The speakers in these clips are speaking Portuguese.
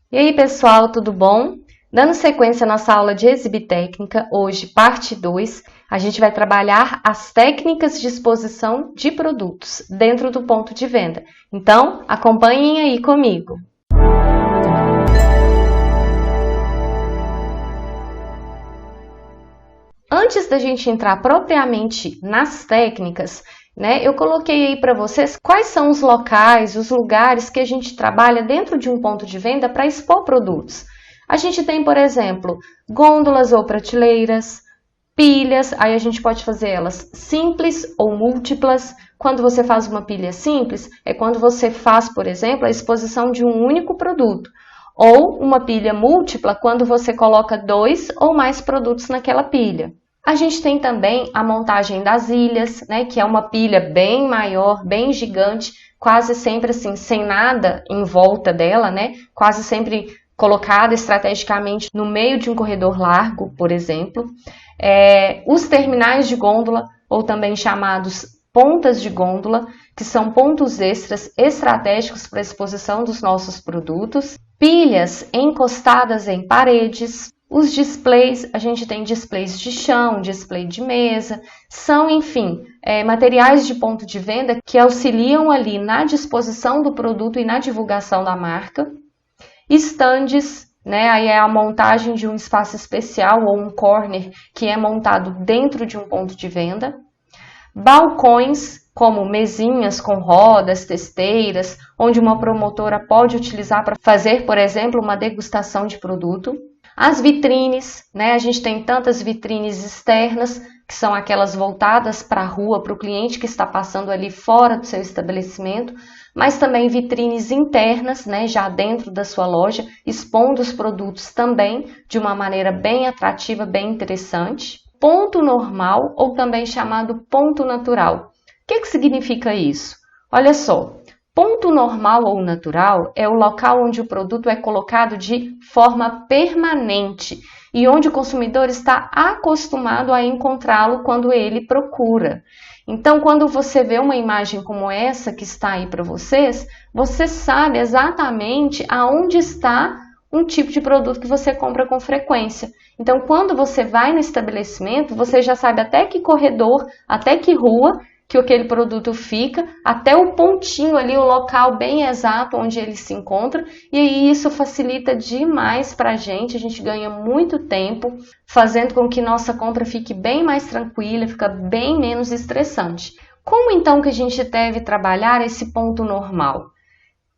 E aí, pessoal, tudo bom? Dando sequência à nossa aula de exibitécnica, hoje, parte 2, a gente vai trabalhar as técnicas de exposição de produtos dentro do ponto de venda. Então, acompanhem aí comigo. Antes da gente entrar propriamente nas técnicas, eu coloquei aí para vocês quais são os locais, os lugares que a gente trabalha dentro de um ponto de venda para expor produtos. A gente tem, por exemplo, gôndolas ou prateleiras, pilhas, aí a gente pode fazer elas simples ou múltiplas. Quando você faz uma pilha simples, é quando você faz, por exemplo, a exposição de um único produto. Ou uma pilha múltipla, quando você coloca 2 ou mais produtos naquela pilha. A gente tem também a montagem das ilhas, que é uma pilha bem maior, bem gigante, quase sempre assim, sem nada em volta dela, quase sempre colocada estrategicamente no meio de um corredor largo, por exemplo. Os terminais de gôndola, ou também chamados pontas de gôndola, que são pontos extras estratégicos para a exposição dos nossos produtos. Pilhas encostadas em paredes. Os displays, a gente tem displays de chão, display de mesa, são, enfim, materiais de ponto de venda que auxiliam ali na disposição do produto e na divulgação da marca. Estandes, aí é a montagem de um espaço especial ou um corner que é montado dentro de um ponto de venda. Balcões, como mesinhas com rodas, testeiras, onde uma promotora pode utilizar para fazer, por exemplo, uma degustação de produto. As vitrines, a gente tem tantas vitrines externas, que são aquelas voltadas para a rua, para o cliente que está passando ali fora do seu estabelecimento, mas também vitrines internas, já dentro da sua loja, expondo os produtos também de uma maneira bem atrativa, bem interessante. Ponto normal, ou também chamado ponto natural. O que significa isso? Olha só. Ponto normal ou natural é o local onde o produto é colocado de forma permanente e onde o consumidor está acostumado a encontrá-lo quando ele procura. Então, quando você vê uma imagem como essa que está aí para vocês, você sabe exatamente aonde está um tipo de produto que você compra com frequência. Então, quando você vai no estabelecimento, você já sabe até que corredor, até que rua que aquele produto fica, até o pontinho ali, o local bem exato onde ele se encontra, e aí isso facilita demais para a gente ganha muito tempo, fazendo com que nossa compra fique bem mais tranquila, fica bem menos estressante. Como então que a gente deve trabalhar esse ponto normal?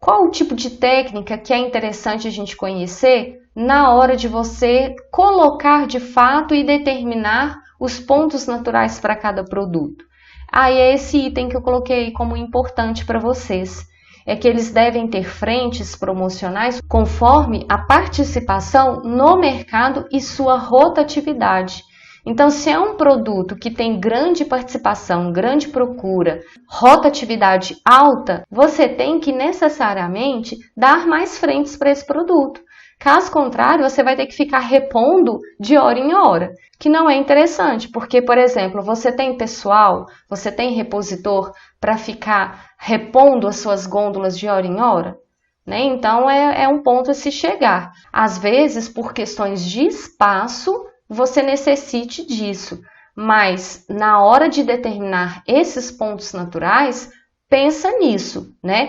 Qual o tipo de técnica que é interessante a gente conhecer na hora de você colocar de fato e determinar os pontos naturais para cada produto? É esse item que eu coloquei como importante para vocês. É que eles devem ter frentes promocionais conforme a participação no mercado e sua rotatividade. Então, se é um produto que tem grande participação, grande procura, rotatividade alta, você tem que necessariamente dar mais frentes para esse produto. Caso contrário, você vai ter que ficar repondo de hora em hora, que não é interessante, porque, por exemplo, você tem pessoal, você tem repositor para ficar repondo as suas gôndolas de hora em hora? Então, é um ponto a se chegar. Às vezes, por questões de espaço, você necessite disso, mas na hora de determinar esses pontos naturais, pensa nisso,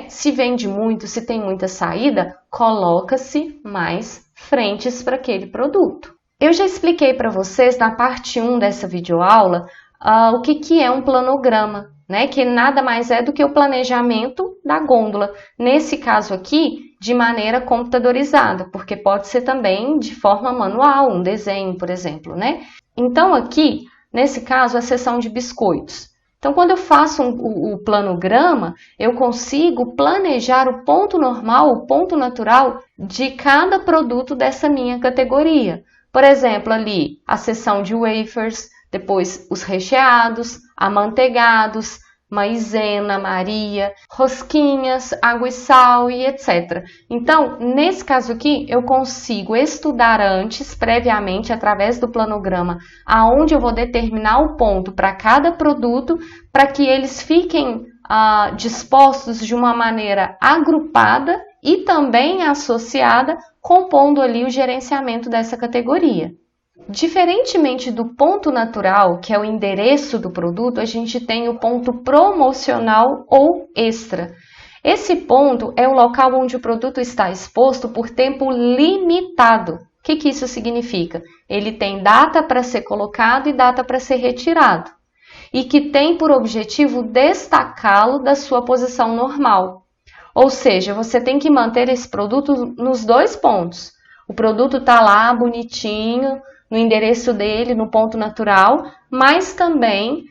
Se vende muito, se tem muita saída, coloca-se mais frentes para aquele produto. Eu já expliquei para vocês na parte 1 dessa videoaula o que é um planograma, que nada mais é do que o planejamento da gôndola. Nesse caso aqui, de maneira computadorizada, porque pode ser também de forma manual, um desenho, por exemplo, Então aqui, nesse caso, a seção de biscoitos. Então, quando eu faço o planograma, eu consigo planejar o ponto normal, o ponto natural de cada produto dessa minha categoria. Por exemplo, ali a seção de wafers, depois os recheados, amanteigados, maizena, Maria, rosquinhas, água e sal e etc. Então, nesse caso aqui, eu consigo estudar antes, previamente, através do planograma, aonde eu vou determinar o ponto para cada produto, para que eles fiquem dispostos de uma maneira agrupada e também associada compondo ali o gerenciamento dessa categoria. Diferentemente do ponto natural, que é o endereço do produto, a gente tem o ponto promocional ou extra. Esse ponto é o local onde o produto está exposto por tempo limitado. O que isso significa? Ele tem data para ser colocado e data para ser retirado. E que tem por objetivo destacá-lo da sua posição normal. Ou seja, você tem que manter esse produto nos dois pontos. O produto está lá bonitinho, no endereço dele, no ponto natural, mas também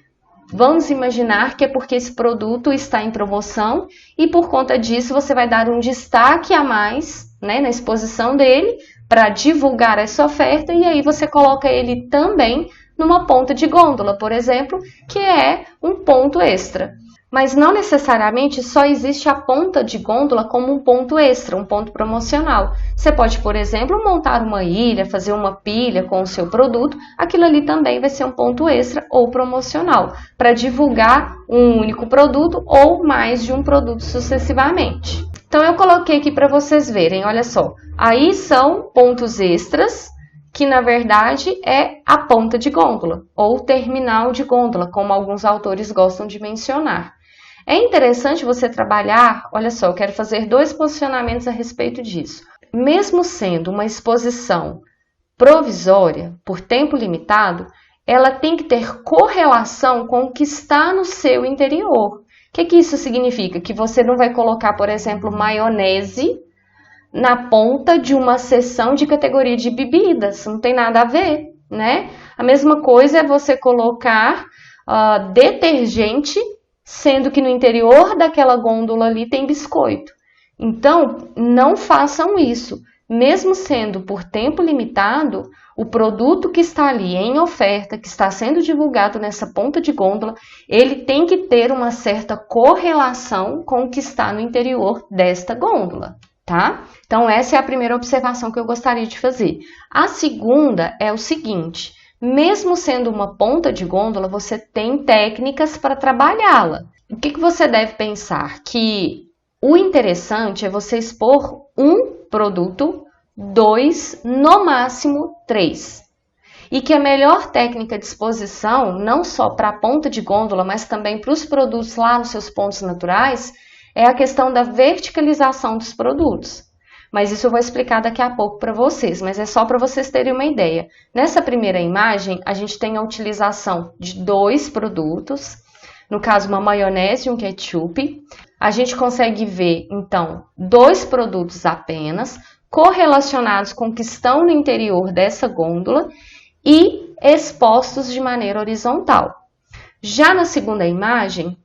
vamos imaginar que é porque esse produto está em promoção e por conta disso você vai dar um destaque a mais, né, na exposição dele para divulgar essa oferta e aí você coloca ele também numa ponta de gôndola, por exemplo, que é um ponto extra. Mas não necessariamente só existe a ponta de gôndola como um ponto extra, um ponto promocional. Você pode, por exemplo, montar uma ilha, fazer uma pilha com o seu produto, aquilo ali também vai ser um ponto extra ou promocional, para divulgar um único produto ou mais de um produto sucessivamente. Então eu coloquei aqui para vocês verem, olha só, aí são pontos extras, que na verdade é a ponta de gôndola, ou terminal de gôndola, como alguns autores gostam de mencionar. É interessante você trabalhar, olha só, eu quero fazer 2 posicionamentos a respeito disso. Mesmo sendo uma exposição provisória, por tempo limitado, ela tem que ter correlação com o que está no seu interior. O que isso significa? Que você não vai colocar, por exemplo, maionese na ponta de uma seção de categoria de bebidas, não tem nada a ver, né? A mesma coisa é você colocar detergente, sendo que no interior daquela gôndola ali tem biscoito. Então, não façam isso. Mesmo sendo por tempo limitado, o produto que está ali em oferta, que está sendo divulgado nessa ponta de gôndola, ele tem que ter uma certa correlação com o que está no interior desta gôndola, tá? Então, essa é a primeira observação que eu gostaria de fazer. A segunda é o seguinte: mesmo sendo uma ponta de gôndola, você tem técnicas para trabalhá-la. O que você deve pensar? Que o interessante é você expor um produto, 2, no máximo 3. E que a melhor técnica de exposição, não só para a ponta de gôndola, mas também para os produtos lá nos seus pontos naturais, é a questão da verticalização dos produtos. Mas isso eu vou explicar daqui a pouco para vocês, mas é só para vocês terem uma ideia. Nessa primeira imagem, a gente tem a utilização de 2 produtos, no caso uma maionese e um ketchup. A gente consegue ver, então, 2 produtos apenas, correlacionados com o que estão no interior dessa gôndola e expostos de maneira horizontal. Já na segunda imagem,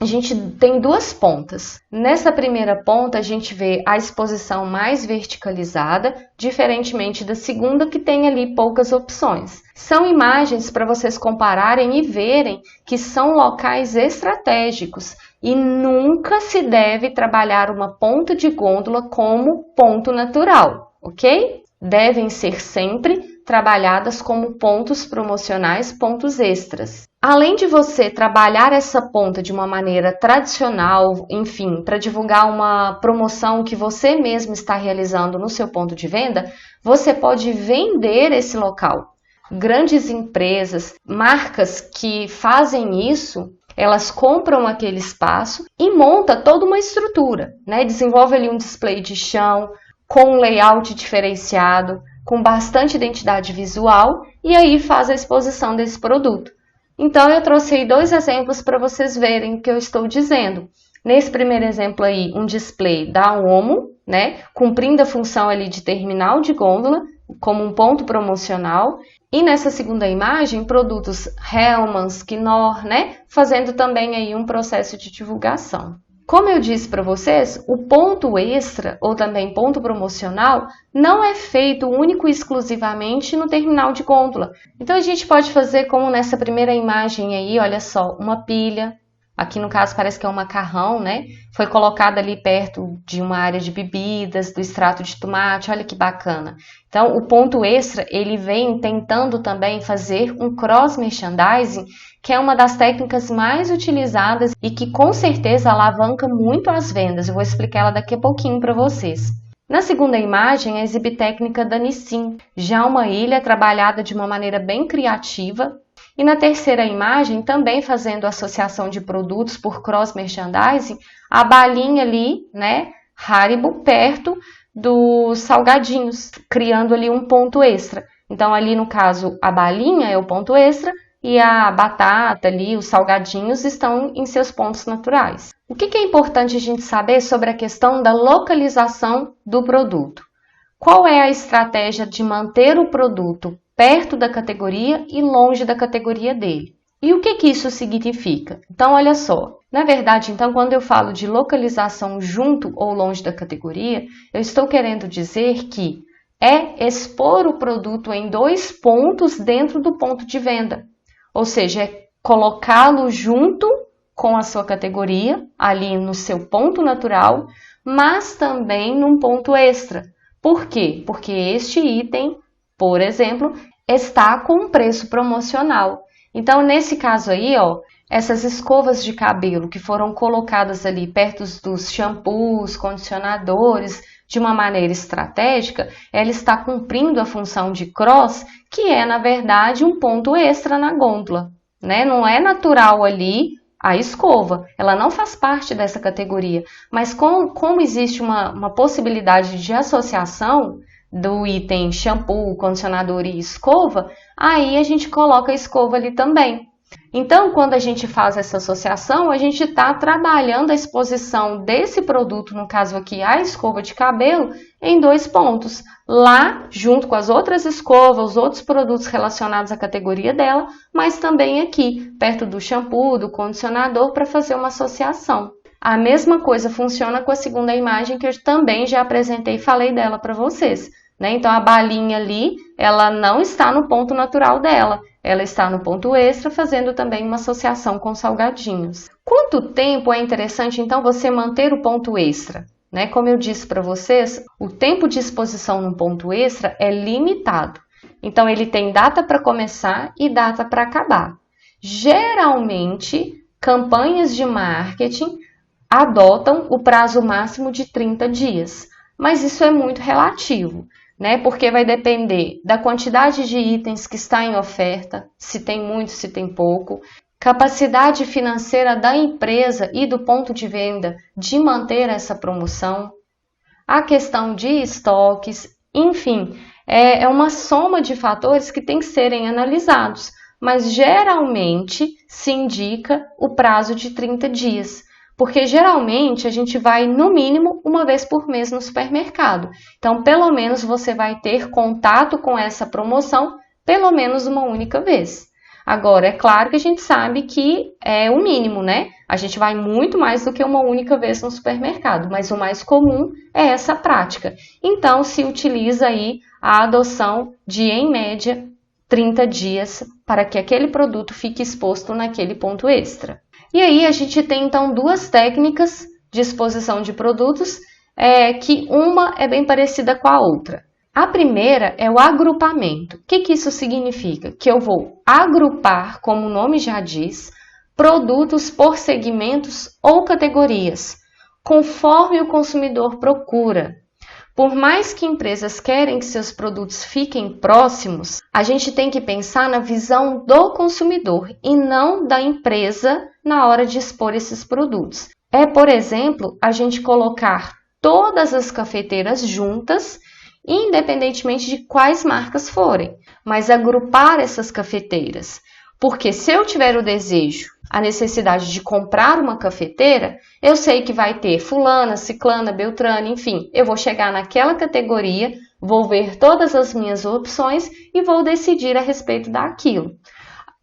a gente tem 2 pontas. Nessa primeira ponta, a gente vê a exposição mais verticalizada, diferentemente da segunda, que tem ali poucas opções. São imagens para vocês compararem e verem que são locais estratégicos e nunca se deve trabalhar uma ponta de gôndola como ponto natural, ok? Devem ser sempre trabalhadas como pontos promocionais, pontos extras. Além de você trabalhar essa ponta de uma maneira tradicional, enfim, para divulgar uma promoção que você mesmo está realizando no seu ponto de venda, você pode vender esse local. Grandes empresas, marcas que fazem isso, elas compram aquele espaço e montam toda uma estrutura, né? Desenvolve ali um display de chão, com um layout diferenciado, com bastante identidade visual e aí faz a exposição desse produto. Então, eu trouxe aí 2 exemplos para vocês verem o que eu estou dizendo. Nesse primeiro exemplo aí, um display da Omo, né, cumprindo a função ali de terminal de gôndola, como um ponto promocional. E nessa segunda imagem, produtos Hellmann's, Knorr, né, fazendo também aí um processo de divulgação. Como eu disse para vocês, o ponto extra, ou também ponto promocional, não é feito único e exclusivamente no terminal de gôndola. Então, a gente pode fazer como nessa primeira imagem aí, olha só, uma pilha, aqui no caso parece que é um macarrão, né? Foi colocado ali perto de uma área de bebidas, do extrato de tomate, olha que bacana. Então, o ponto extra, ele vem tentando também fazer um cross-merchandising, que é uma das técnicas mais utilizadas e que com certeza alavanca muito as vendas. Eu vou explicar ela daqui a pouquinho para vocês. Na segunda imagem, a exibitécnica da Nissin, já uma ilha trabalhada de uma maneira bem criativa. E na terceira imagem, também fazendo associação de produtos por cross-merchandising, a balinha ali, né, Haribo, perto dos salgadinhos, criando ali um ponto extra. Então, ali no caso, a balinha é o ponto extra e a batata ali, os salgadinhos, estão em seus pontos naturais. O que é importante a gente saber sobre a questão da localização do produto? Qual é a estratégia de manter o produto perto da categoria e longe da categoria dele? E o que isso significa? Então, olha só. Na verdade, então, quando eu falo de localização junto ou longe da categoria, eu estou querendo dizer que é expor o produto em 2 pontos dentro do ponto de venda. Ou seja, é colocá-lo junto com a sua categoria, ali no seu ponto natural, mas também num ponto extra. Por quê? Porque este item, por exemplo, está com um preço promocional. Então, nesse caso aí, ó, essas escovas de cabelo que foram colocadas ali perto dos shampoos, condicionadores, de uma maneira estratégica, ela está cumprindo a função de cross, que é, na verdade, um ponto extra na gôndola, né? Não é natural ali a escova, ela não faz parte dessa categoria, mas como existe uma possibilidade de associação do item shampoo, condicionador e escova, aí a gente coloca a escova ali também. Então, quando a gente faz essa associação, a gente está trabalhando a exposição desse produto, no caso aqui a escova de cabelo, em 2 pontos. Lá, junto com as outras escovas, os outros produtos relacionados à categoria dela, mas também aqui, perto do shampoo, do condicionador, para fazer uma associação. A mesma coisa funciona com a segunda imagem que eu também já apresentei e falei dela para vocês, né? Então, a balinha ali, ela não está no ponto natural dela. Ela está no ponto extra, fazendo também uma associação com salgadinhos. Quanto tempo é interessante, então, você manter o ponto extra? Né? Como eu disse para vocês, o tempo de exposição no ponto extra é limitado. Então, ele tem data para começar e data para acabar. Geralmente, campanhas de marketing adotam o prazo máximo de 30 dias, mas isso é muito relativo, né? Porque vai depender da quantidade de itens que está em oferta, se tem muito, se tem pouco, capacidade financeira da empresa e do ponto de venda de manter essa promoção, a questão de estoques, enfim, é uma soma de fatores que tem que serem analisados, mas geralmente se indica o prazo de 30 dias. Porque geralmente a gente vai no mínimo uma vez por mês no supermercado. Então, pelo menos você vai ter contato com essa promoção pelo menos uma única vez. Agora, é claro que a gente sabe que é o mínimo, né? A gente vai muito mais do que uma única vez no supermercado, mas o mais comum é essa prática. Então, se utiliza aí a adoção de, em média, 30 dias para que aquele produto fique exposto naquele ponto extra. E aí a gente tem então 2 técnicas de exposição de produtos, que uma é bem parecida com a outra. A primeira é o agrupamento. O que isso significa? Que eu vou agrupar, como o nome já diz, produtos por segmentos ou categorias, conforme o consumidor procura. Por mais que empresas querem que seus produtos fiquem próximos, a gente tem que pensar na visão do consumidor e não da empresa na hora de expor esses produtos. Por exemplo, a gente colocar todas as cafeteiras juntas, independentemente de quais marcas forem, mas agrupar essas cafeteiras. Porque se eu tiver o desejo, a necessidade de comprar uma cafeteira, eu sei que vai ter fulana, ciclana, beltrana, enfim, eu vou chegar naquela categoria, vou ver todas as minhas opções e vou decidir a respeito daquilo.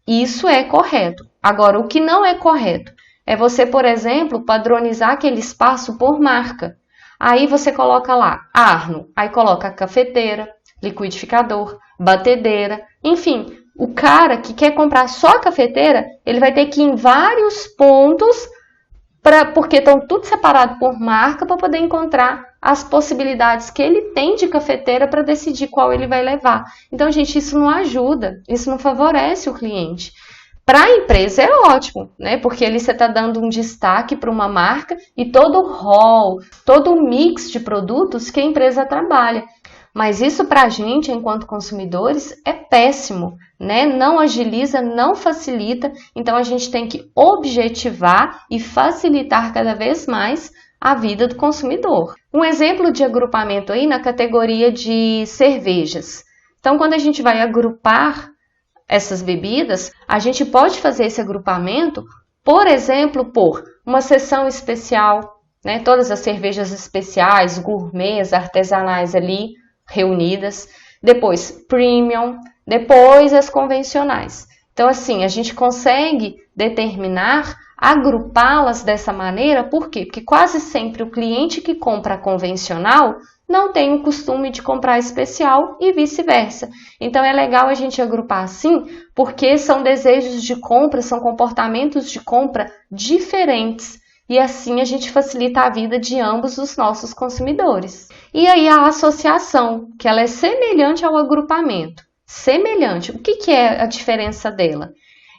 Isso é correto. Agora, o que não é correto é você, por exemplo, padronizar aquele espaço por marca. Aí você coloca lá Arno, aí coloca cafeteira, liquidificador, batedeira, enfim, O cara que quer comprar só a cafeteira, ele vai ter que ir em vários pontos, porque estão tudo separado por marca, para poder encontrar as possibilidades que ele tem de cafeteira para decidir qual ele vai levar. Então, gente, isso não ajuda, isso não favorece o cliente. Para a empresa é ótimo, né? Porque ali você está dando um destaque para uma marca e todo o hall, todo o mix de produtos que a empresa trabalha. Mas isso para a gente, enquanto consumidores, é péssimo, né? Não agiliza, não facilita. Então, a gente tem que objetivar e facilitar cada vez mais a vida do consumidor. Um exemplo de agrupamento aí na categoria de cervejas. Então, quando a gente vai agrupar essas bebidas, a gente pode fazer esse agrupamento, por exemplo, por uma seção especial, né? Todas as cervejas especiais, gourmets, artesanais ali reunidas, depois premium, depois as convencionais. Então, assim, a gente consegue determinar, agrupá-las dessa maneira, por quê? Porque quase sempre o cliente que compra a convencional não tem o costume de comprar especial e vice-versa. Então, é legal a gente agrupar assim, porque são desejos de compra, são comportamentos de compra diferentes. E assim a gente facilita a vida de ambos os nossos consumidores. E aí a associação, que ela é semelhante ao agrupamento. Semelhante. O que é a diferença dela?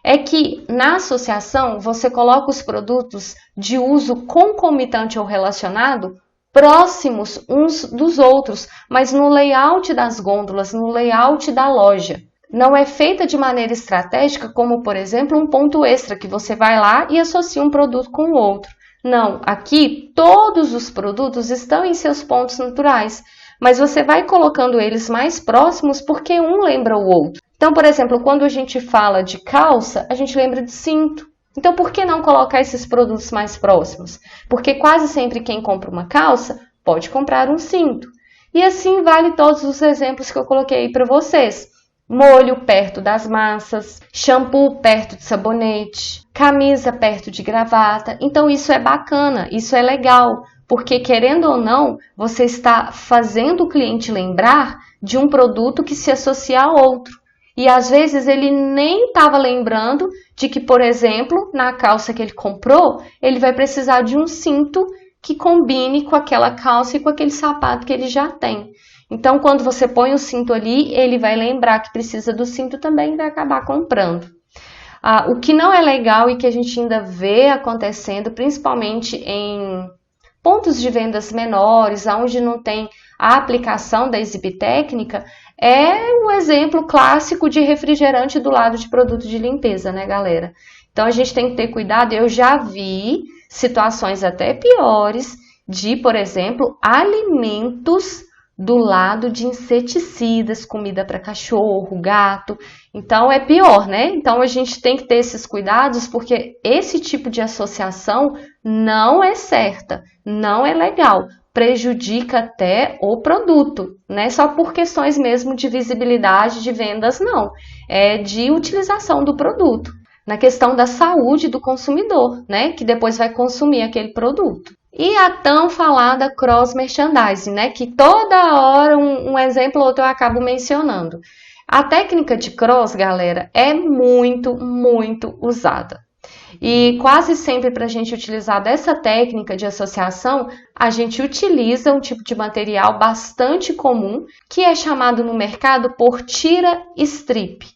É que na associação você coloca os produtos de uso concomitante ou relacionado próximos uns dos outros, mas no layout das gôndolas, no layout da loja. Não é feita de maneira estratégica, como, por exemplo, um ponto extra, que você vai lá e associa um produto com o outro. Não, aqui todos os produtos estão em seus pontos naturais, mas você vai colocando eles mais próximos porque um lembra o outro. Então, por exemplo, quando a gente fala de calça, a gente lembra de cinto. Então, por que não colocar esses produtos mais próximos? Porque quase sempre quem compra uma calça pode comprar um cinto. E assim vale todos os exemplos que eu coloquei aí para vocês. Molho perto das massas, shampoo perto de sabonete, camisa perto de gravata. Então isso é bacana, isso é legal, porque querendo ou não, você está fazendo o cliente lembrar de um produto que se associa a outro. E às vezes ele nem estava lembrando de que, por exemplo, na calça que ele comprou, ele vai precisar de um cinto que combine com aquela calça e com aquele sapato que ele já tem. Então, quando você põe o cinto ali, ele vai lembrar que precisa do cinto também e vai acabar comprando. O que não é legal e que a gente ainda vê acontecendo, principalmente em pontos de vendas menores, onde não tem a aplicação da exibitécnica, é um exemplo clássico de refrigerante do lado de produto de limpeza, né, galera? Então, a gente tem que ter cuidado. Eu já vi situações até piores de, por exemplo, alimentos do lado de inseticidas, comida para cachorro, gato. Então, é pior, né? Então, a gente tem que ter esses cuidados, porque esse tipo de associação não é certa, não é legal. Prejudica até o produto, né? Só por questões mesmo de visibilidade, de vendas, não. É de utilização do produto. Na questão da saúde do consumidor, né? Que depois vai consumir aquele produto. E a tão falada cross-merchandising, né? Que toda hora um exemplo ou outro eu acabo mencionando. A técnica de cross, galera, é muito, muito usada. E quase sempre para a gente utilizar dessa técnica de associação, a gente utiliza um tipo de material bastante comum, que é chamado no mercado por tira-strip,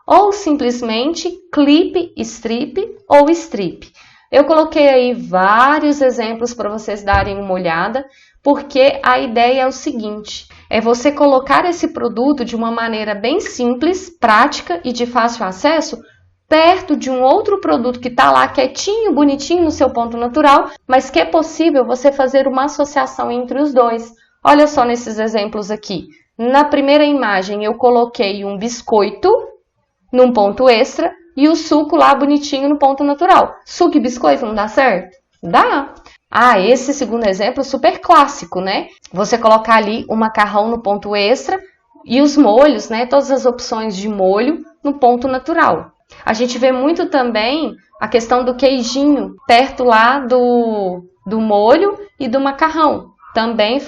ou simplesmente clip-strip ou strip. Eu coloquei aí vários exemplos para vocês darem uma olhada, porque a ideia é o seguinte, é você colocar esse produto de uma maneira bem simples, prática e de fácil acesso, perto de um outro produto que está lá quietinho, bonitinho no seu ponto natural, mas que é possível você fazer uma associação entre os dois. Olha só nesses exemplos aqui. Na primeira imagem eu coloquei um biscoito num ponto extra e o suco lá bonitinho no ponto natural. Suco e biscoito não dá certo? Dá! Esse segundo exemplo é super clássico, né? Você colocar ali o macarrão no ponto extra e os molhos, né? Todas as opções de molho no ponto natural. A gente vê muito também a questão do queijinho perto lá do molho e do macarrão, também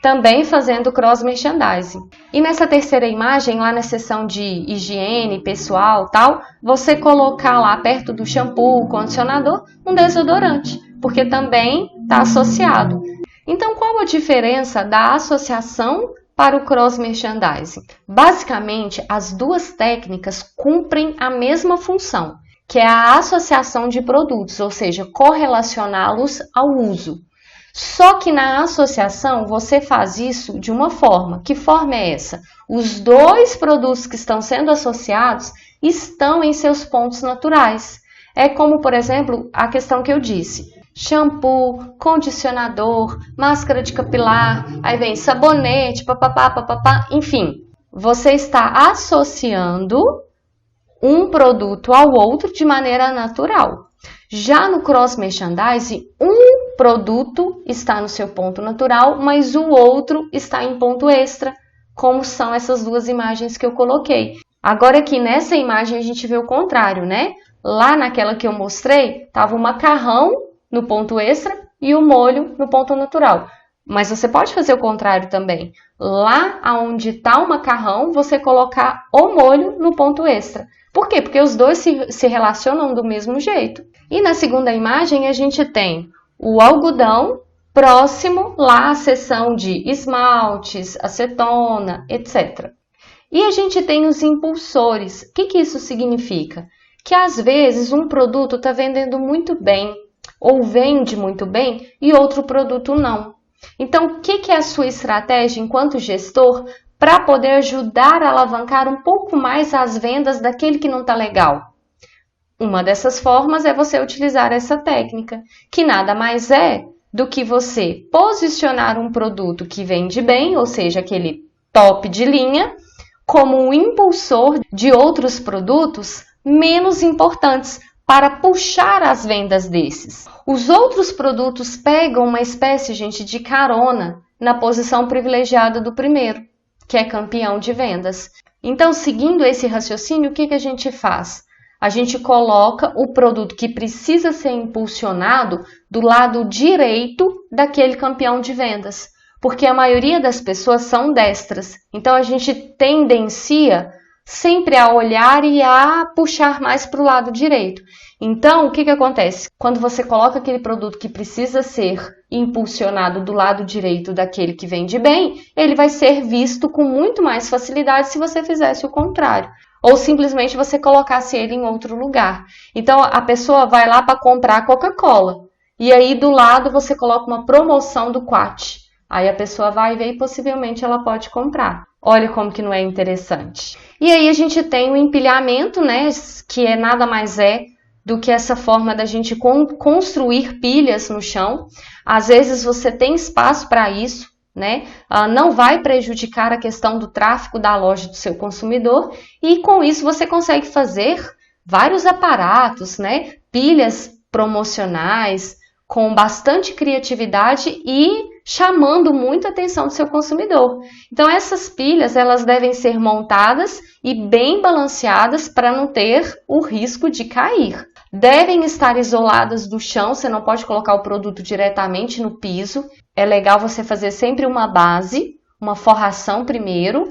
também fazendo cross-merchandising. E nessa terceira imagem, lá na seção de higiene, pessoal, tal, você colocar lá perto do shampoo, condicionador, um desodorante, porque também está associado. Então, qual a diferença da associação para o cross-merchandising? Basicamente, as duas técnicas cumprem a mesma função, que é a associação de produtos, ou seja, correlacioná-los ao uso. Só que na associação você faz isso de uma forma. Que forma é essa? Os dois produtos que estão sendo associados estão em seus pontos naturais. É como, por exemplo, a questão que eu disse. Shampoo, condicionador, máscara de capilar, aí vem sabonete, papapá, papapá, enfim. Você está associando um produto ao outro de maneira natural. Já no cross-merchandising, um produto está no seu ponto natural, mas o outro está em ponto extra, como são essas duas imagens que eu coloquei. Agora aqui nessa imagem a gente vê o contrário, né? Lá naquela que eu mostrei, estava o macarrão no ponto extra e o molho no ponto natural. Mas você pode fazer o contrário também. Lá onde está o macarrão, você colocar o molho no ponto extra. Por quê? Porque os dois se relacionam do mesmo jeito. E na segunda imagem a gente tem o algodão próximo lá à seção de esmaltes, acetona, etc. E a gente tem os impulsores. O que isso significa? Que às vezes um produto está vendendo muito bem, ou vende muito bem, e outro produto não. Então, o que é a sua estratégia enquanto gestor para poder ajudar a alavancar um pouco mais as vendas daquele que não está legal? Uma dessas formas é você utilizar essa técnica, que nada mais é do que você posicionar um produto que vende bem, ou seja, aquele top de linha, como um impulsor de outros produtos menos importantes para puxar as vendas desses. Os outros produtos pegam uma espécie, gente, de carona na posição privilegiada do primeiro, que é campeão de vendas. Então, seguindo esse raciocínio, o que a gente faz? A gente coloca o produto que precisa ser impulsionado do lado direito daquele campeão de vendas, porque a maioria das pessoas são destras. Então, a gente tendencia sempre a olhar e a puxar mais para o lado direito. Então, o que acontece? Quando você coloca aquele produto que precisa ser impulsionado do lado direito daquele que vende bem, ele vai ser visto com muito mais facilidade se você fizesse o contrário. Ou simplesmente você colocasse ele em outro lugar. Então, a pessoa vai lá para comprar Coca-Cola. E aí, do lado, você coloca uma promoção do Quat. Aí a pessoa vai ver e possivelmente ela pode comprar. Olha como que não é interessante. E aí a gente tem o empilhamento, né? Que é nada mais do que essa forma da gente construir pilhas no chão. Às vezes você tem espaço para isso, né? Não vai prejudicar a questão do tráfego da loja do seu consumidor e com isso você consegue fazer vários aparatos, né? Pilhas promocionais com bastante criatividade e chamando muito a atenção do seu consumidor. Então essas pilhas elas devem ser montadas e bem balanceadas para não ter o risco de cair. Devem estar isoladas do chão, você não pode colocar o produto diretamente no piso. É legal você fazer sempre uma base, uma forração primeiro.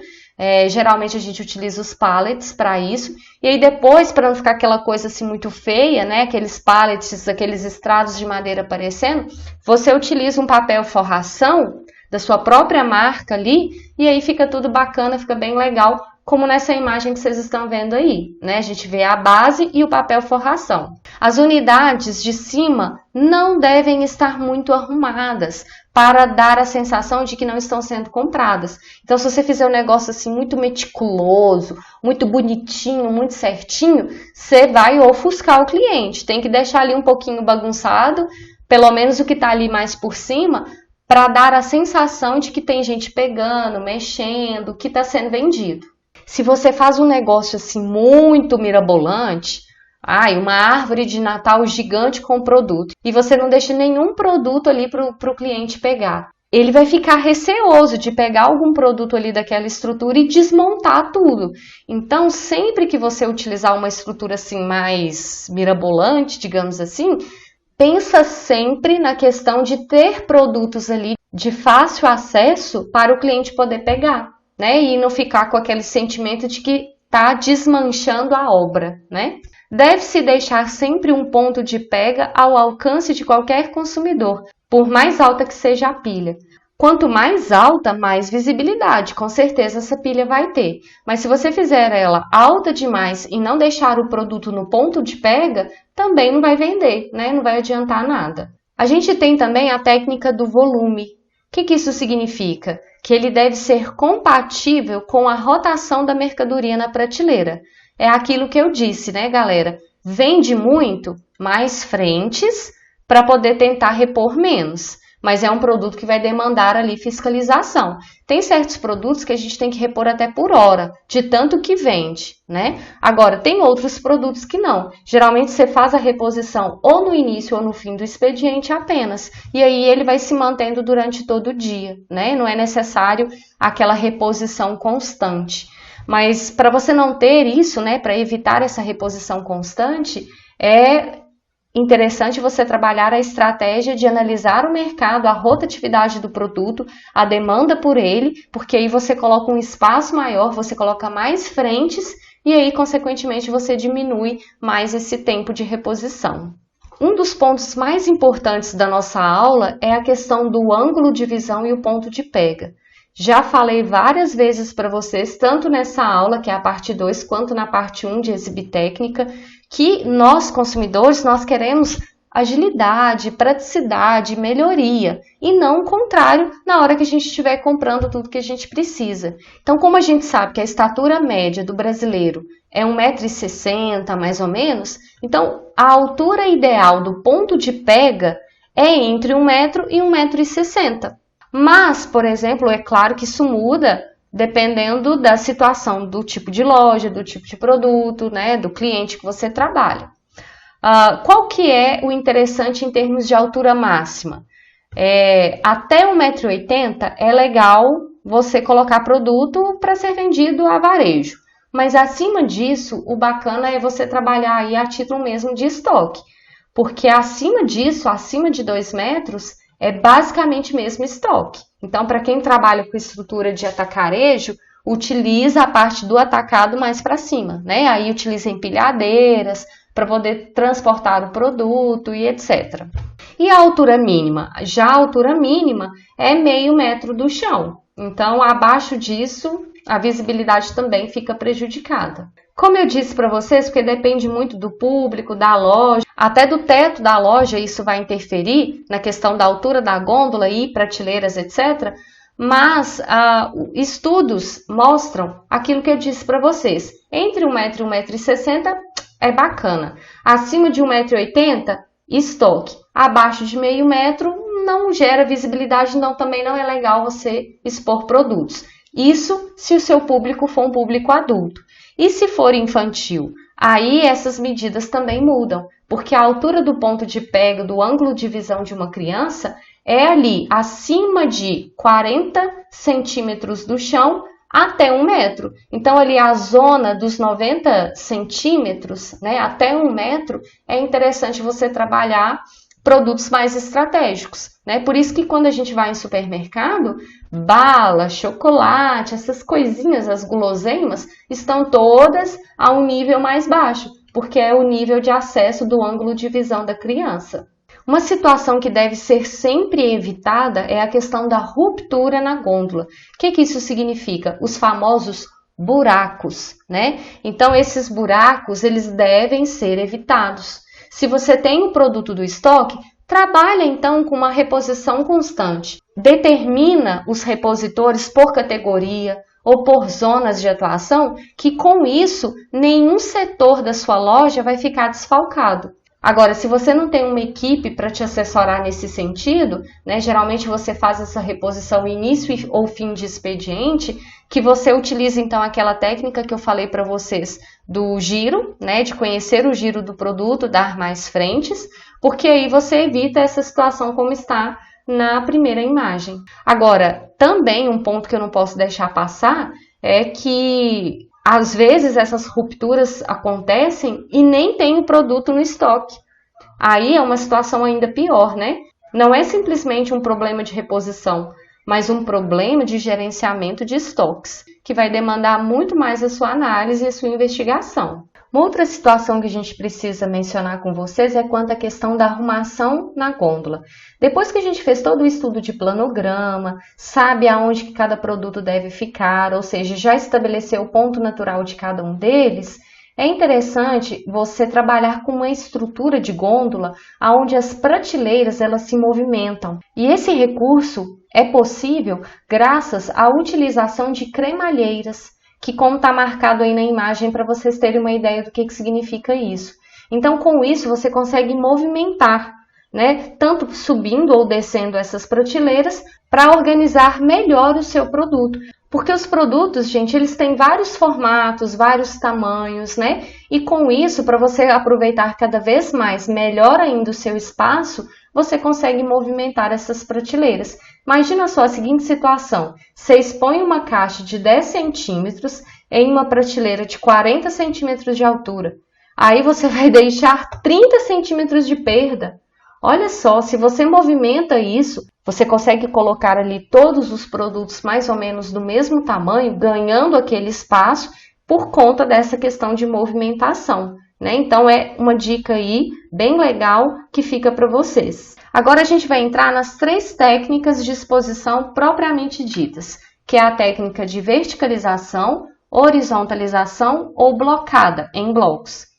Geralmente a gente utiliza os pallets para isso. E aí depois, para não ficar aquela coisa assim muito feia, né? Aqueles pallets, aqueles estrados de madeira aparecendo, você utiliza um papel forração da sua própria marca ali. E aí fica tudo bacana, fica bem legal. Como nessa imagem que vocês estão vendo aí, né? A gente vê a base e o papel forração. As unidades de cima não devem estar muito arrumadas para dar a sensação de que não estão sendo compradas. Então, se você fizer um negócio assim muito meticuloso, muito bonitinho, muito certinho, você vai ofuscar o cliente. Tem que deixar ali um pouquinho bagunçado, pelo menos o que está ali mais por cima, para dar a sensação de que tem gente pegando, mexendo, que está sendo vendido. Se você faz um negócio assim muito mirabolante, uma árvore de Natal gigante com produto, e você não deixa nenhum produto ali para o cliente pegar, ele vai ficar receoso de pegar algum produto ali daquela estrutura e desmontar tudo. Então, sempre que você utilizar uma estrutura assim mais mirabolante, digamos assim, pensa sempre na questão de ter produtos ali de fácil acesso para o cliente poder pegar, né? E não ficar com aquele sentimento de que está desmanchando a obra, né? Deve-se deixar sempre um ponto de pega ao alcance de qualquer consumidor, por mais alta que seja a pilha. Quanto mais alta, mais visibilidade, com certeza essa pilha vai ter. Mas se você fizer ela alta demais e não deixar o produto no ponto de pega, também não vai vender, né? Não vai adiantar nada. A gente tem também a técnica do volume. O que isso significa? Que ele deve ser compatível com a rotação da mercadoria na prateleira. É aquilo que eu disse, né, galera? Vende muito, mais frentes para poder tentar repor menos. Mas é um produto que vai demandar ali fiscalização. Tem certos produtos que a gente tem que repor até por hora, de tanto que vende, né? Agora, tem outros produtos que não. Geralmente você faz a reposição ou no início ou no fim do expediente apenas. E aí ele vai se mantendo durante todo o dia, né? Não é necessário aquela reposição constante. Mas para você não ter isso, né, para evitar essa reposição constante, é interessante você trabalhar a estratégia de analisar o mercado, a rotatividade do produto, a demanda por ele, porque aí você coloca um espaço maior, você coloca mais frentes e aí, consequentemente, você diminui mais esse tempo de reposição. Um dos pontos mais importantes da nossa aula é a questão do ângulo de visão e o ponto de pega. Já falei várias vezes para vocês, tanto nessa aula, que é a parte 2, quanto na parte 1 de exibir técnica, que nós, consumidores, nós queremos agilidade, praticidade, melhoria, e não o contrário na hora que a gente estiver comprando tudo que a gente precisa. Então, como a gente sabe que a estatura média do brasileiro é 1,60 m mais ou menos, então a altura ideal do ponto de pega é entre 1 m e 1,60 m. Mas, por exemplo, é claro que isso muda dependendo da situação, do tipo de loja, do tipo de produto, né, do cliente que você trabalha. Qual que é o interessante em termos de altura máxima? Até 1,80 m é legal você colocar produto para ser vendido a varejo. Mas acima disso, o bacana é você trabalhar aí a título mesmo de estoque. Porque acima disso, acima de 2 metros, é basicamente mesmo estoque. Então, para quem trabalha com estrutura de atacarejo, utiliza a parte do atacado mais para cima, né? Aí utiliza empilhadeiras para poder transportar o produto e etc. E a altura mínima? Já a altura mínima é 0,5 metro do chão. Então, abaixo disso, a visibilidade também fica prejudicada. Como eu disse para vocês, porque depende muito do público, da loja, até do teto da loja isso vai interferir na questão da altura da gôndola e prateleiras, etc. Mas estudos mostram aquilo que eu disse para vocês. Entre 1 m e 1,60 m é bacana. Acima de 1,80 m, estoque. Abaixo de 0,5 metro não gera visibilidade, então também não é legal você expor produtos. Isso se o seu público for um público adulto. E se for infantil? Aí essas medidas também mudam, porque a altura do ponto de pega, do ângulo de visão de uma criança, é ali acima de 40 centímetros do chão até 1 metro. Então, ali a zona dos 90 centímetros, né, até 1 metro, é interessante você trabalhar produtos mais estratégicos, né? Por isso que quando a gente vai em supermercado, bala, chocolate, essas coisinhas, as guloseimas, estão todas a um nível mais baixo, porque é o nível de acesso do ângulo de visão da criança. Uma situação que deve ser sempre evitada é a questão da ruptura na gôndola. O que isso significa? Os famosos buracos, né? Então, esses buracos, eles devem ser evitados. Se você tem o produto do estoque, trabalha então com uma reposição constante. Determina os repositores por categoria ou por zonas de atuação, que com isso nenhum setor da sua loja vai ficar desfalcado. Agora, se você não tem uma equipe para te assessorar nesse sentido, né, geralmente você faz essa reposição início ou fim de expediente, que você utiliza então aquela técnica que eu falei para vocês do giro, né, de conhecer o giro do produto, dar mais frentes, porque aí você evita essa situação como está na primeira imagem. Agora, também um ponto que eu não posso deixar passar é que às vezes essas rupturas acontecem e nem tem o produto no estoque. Aí é uma situação ainda pior, né? não é simplesmente um problema de reposição, mas um problema de gerenciamento de estoques, que vai demandar muito mais a sua análise e a sua investigação. Uma outra situação que a gente precisa mencionar com vocês é quanto à questão da arrumação na gôndola. Depois que a gente fez todo o estudo de planograma, sabe aonde que cada produto deve ficar, ou seja, já estabeleceu o ponto natural de cada um deles, é interessante você trabalhar com uma estrutura de gôndola onde as prateleiras elas se movimentam. E esse recurso é possível graças à utilização de cremalheiras, que como está marcado aí na imagem para vocês terem uma ideia do que significa isso. Então, com isso, você consegue movimentar, né, tanto subindo ou descendo essas prateleiras para organizar melhor o seu produto. Porque os produtos, gente, eles têm vários formatos, vários tamanhos, né? E com isso, para você aproveitar cada vez mais, melhor ainda o seu espaço, você consegue movimentar essas prateleiras. Imagina só a seguinte situação: você expõe uma caixa de 10 centímetros em uma prateleira de 40 centímetros de altura. Aí você vai deixar 30 centímetros de perda. Olha só, se você movimenta isso, você consegue colocar ali todos os produtos mais ou menos do mesmo tamanho, ganhando aquele espaço por conta dessa questão de movimentação, né? Então é uma dica aí bem legal que fica para vocês. Agora a gente vai entrar nas 3 técnicas de exposição propriamente ditas, que é a técnica de verticalização, horizontalização ou blocada em blocos.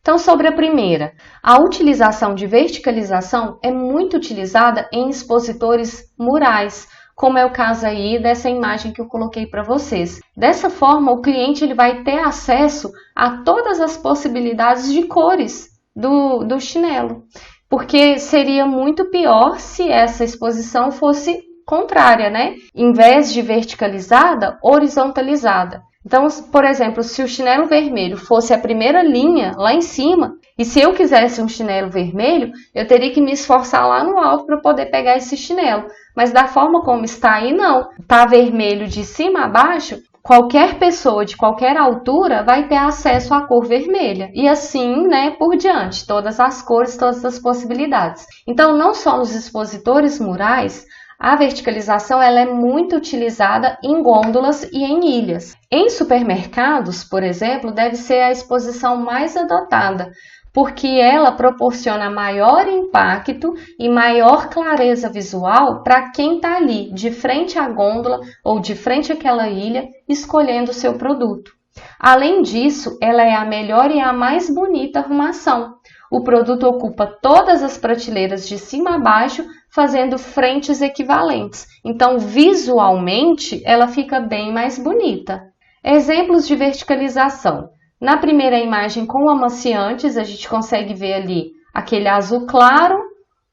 Então, sobre a primeira, a utilização de verticalização é muito utilizada em expositores murais, como é o caso aí dessa imagem que eu coloquei para vocês. Dessa forma, o cliente ele vai ter acesso a todas as possibilidades de cores do chinelo, porque seria muito pior se essa exposição fosse contrária, né? Em vez de verticalizada, horizontalizada. Então, por exemplo, se o chinelo vermelho fosse a primeira linha lá em cima, e se eu quisesse um chinelo vermelho, eu teria que me esforçar lá no alto para poder pegar esse chinelo. Mas da forma como está aí, não. Está vermelho de cima a baixo, qualquer pessoa de qualquer altura vai ter acesso à cor vermelha. E assim, né, por diante, todas as cores, todas as possibilidades. Então, não só nos expositores murais, a verticalização ela é muito utilizada em gôndolas e em ilhas. Em supermercados, por exemplo, deve ser a exposição mais adotada, porque ela proporciona maior impacto e maior clareza visual para quem está ali, de frente à gôndola ou de frente àquela ilha, escolhendo o seu produto. Além disso, ela é a melhor e a mais bonita arrumação. O produto ocupa todas as prateleiras de cima a baixo, fazendo frentes equivalentes. Então, visualmente, ela fica bem mais bonita. Exemplos de verticalização. Na primeira imagem com amaciantes, a gente consegue ver ali aquele azul claro,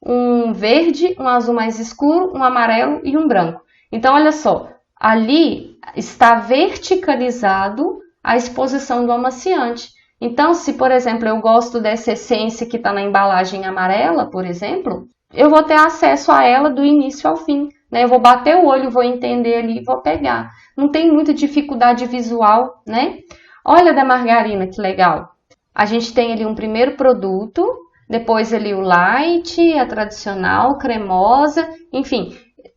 um verde, um azul mais escuro, um amarelo e um branco. Então, olha só, ali está verticalizado a exposição do amaciante. Então, se, por exemplo, eu gosto dessa essência que está na embalagem amarela, por exemplo, eu vou ter acesso a ela do início ao fim, né? Eu vou bater o olho, vou entender ali e vou pegar. Não tem muita dificuldade visual, né? Olha da margarina, que legal. A gente tem ali um primeiro produto, depois ali o light, a tradicional, cremosa, enfim,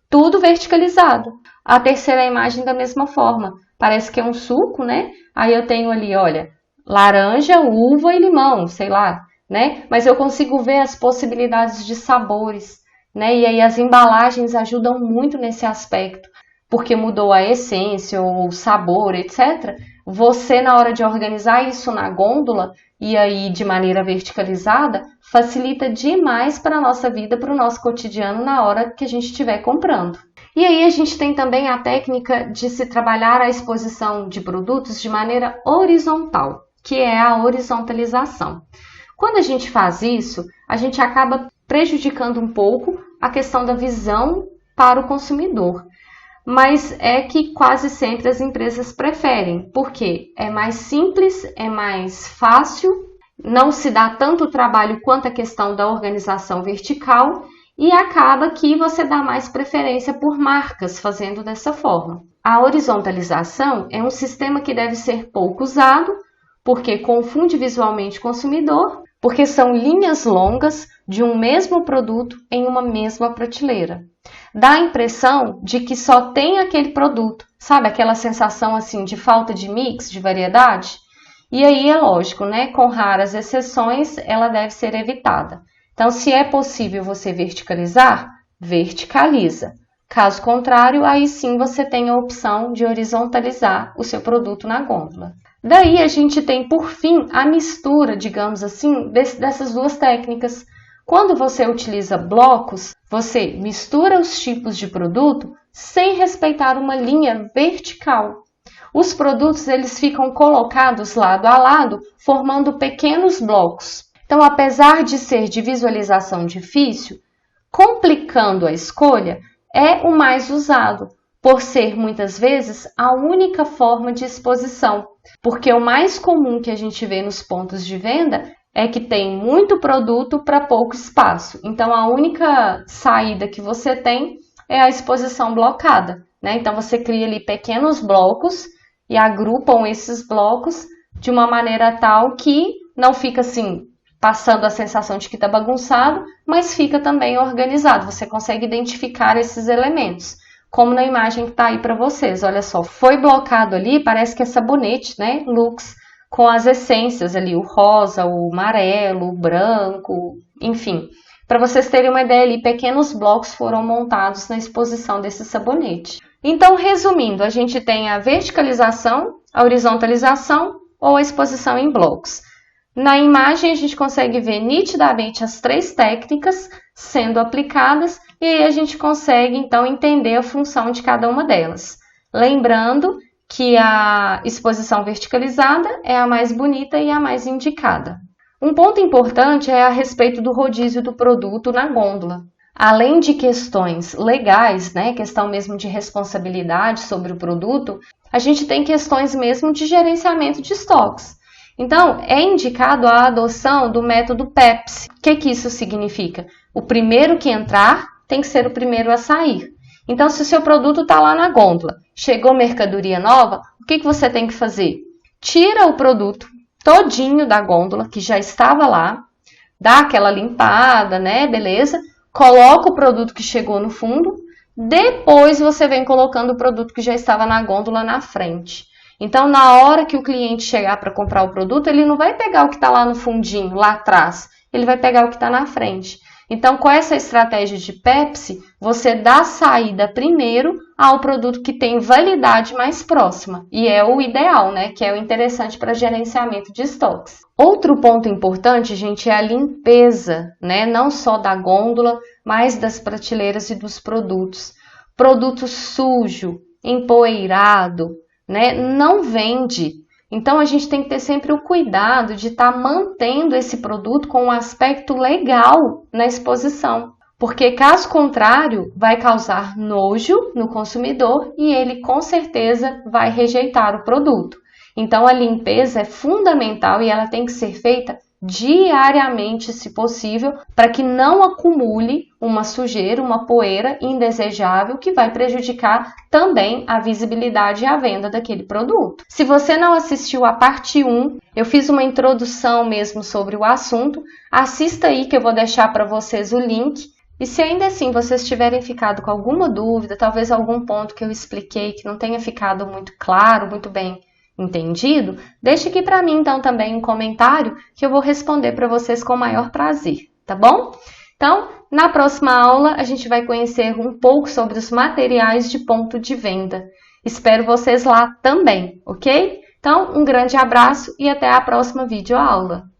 tudo verticalizado. A terceira imagem da mesma forma. Parece que é um suco, né? Aí eu tenho ali, olha, laranja, uva e limão, sei lá, né? Mas eu consigo ver as possibilidades de sabores, né? E aí as embalagens ajudam muito nesse aspecto, porque mudou a essência ou o sabor, etc. Você, na hora de organizar isso na gôndola e aí de maneira verticalizada, facilita demais para a nossa vida, para o nosso cotidiano na hora que a gente estiver comprando. E aí a gente tem também a técnica de se trabalhar a exposição de produtos de maneira horizontal, que é a horizontalização. Quando a gente faz isso, a gente acaba prejudicando um pouco a questão da visão para o consumidor. Mas é que quase sempre as empresas preferem, porque é mais simples, é mais fácil, não se dá tanto trabalho quanto a questão da organização vertical e acaba que você dá mais preferência por marcas fazendo dessa forma. A horizontalização é um sistema que deve ser pouco usado, porque confunde visualmente o consumidor, porque são linhas longas de um mesmo produto em uma mesma prateleira. Dá a impressão de que só tem aquele produto, sabe? Aquela sensação assim de falta de mix, de variedade. E aí é lógico, né? Com raras exceções, ela deve ser evitada. Então, se é possível você verticalizar, verticaliza. Caso contrário, aí sim você tem a opção de horizontalizar o seu produto na gôndola. Daí a gente tem, por fim, a mistura, digamos assim, dessas duas técnicas. Quando você utiliza blocos, você mistura os tipos de produto sem respeitar uma linha vertical. Os produtos eles ficam colocados lado a lado, formando pequenos blocos. Então, apesar de ser de visualização difícil, complicando a escolha é o mais usado, por ser muitas vezes a única forma de exposição. Porque o mais comum que a gente vê nos pontos de venda é que tem muito produto para pouco espaço. Então, a única saída que você tem é a exposição blocada, né? Então, você cria ali pequenos blocos e agrupam esses blocos de uma maneira tal que não fica assim, passando a sensação de que está bagunçado, mas fica também organizado. Você consegue identificar esses elementos, como na imagem que está aí para vocês. Olha só, foi blocado ali, parece que é sabonete, né? Lux, com as essências ali, o rosa, o amarelo, o branco, enfim. Para vocês terem uma ideia ali, pequenos blocos foram montados na exposição desse sabonete. Então, resumindo, a gente tem a verticalização, a horizontalização ou a exposição em blocos. Na imagem, a gente consegue ver nitidamente as três técnicas sendo aplicadas e aí a gente consegue, então, entender a função de cada uma delas. Lembrando que a exposição verticalizada é a mais bonita e a mais indicada. Um ponto importante é a respeito do rodízio do produto na gôndola. Além de questões legais, né, questão mesmo de responsabilidade sobre o produto, a gente tem questões mesmo de gerenciamento de estoques. Então, é indicado a adoção do método Pepsi. O que isso significa? O primeiro que entrar tem que ser o primeiro a sair. Então, se o seu produto está lá na gôndola, chegou mercadoria nova, o que você tem que fazer? Tira o produto todinho da gôndola, que já estava lá, dá aquela limpada, né? Beleza? Coloca o produto que chegou no fundo, depois você vem colocando o produto que já estava na gôndola na frente. Então, na hora que o cliente chegar para comprar o produto, ele não vai pegar o que está lá no fundinho, lá atrás. Ele vai pegar o que está na frente. Então, com essa estratégia de Pepsi, você dá saída primeiro ao produto que tem validade mais próxima. E é o ideal, né? Que é o interessante para gerenciamento de estoques. Outro ponto importante, gente, é a limpeza, né? Não só da gôndola, mas das prateleiras e dos produtos. Produto sujo, empoeirado, né? Não vende. Então, a gente tem que ter sempre o cuidado de estar mantendo esse produto com um aspecto legal na exposição. Porque, caso contrário, vai causar nojo no consumidor e ele, com certeza, vai rejeitar o produto. Então, a limpeza é fundamental e ela tem que ser feita diariamente, se possível, para que não acumule uma sujeira, uma poeira indesejável que vai prejudicar também a visibilidade e a venda daquele produto. Se você não assistiu a parte 1, eu fiz uma introdução mesmo sobre o assunto, assista aí que eu vou deixar para vocês o link. E se ainda assim vocês tiverem ficado com alguma dúvida, talvez algum ponto que eu expliquei que não tenha ficado muito claro, muito bem entendido, deixe aqui para mim então também um comentário que eu vou responder para vocês com o maior prazer, tá bom? Então, na próxima aula a gente vai conhecer um pouco sobre os materiais de ponto de venda. Espero vocês lá também, ok? Então, um grande abraço e até a próxima videoaula.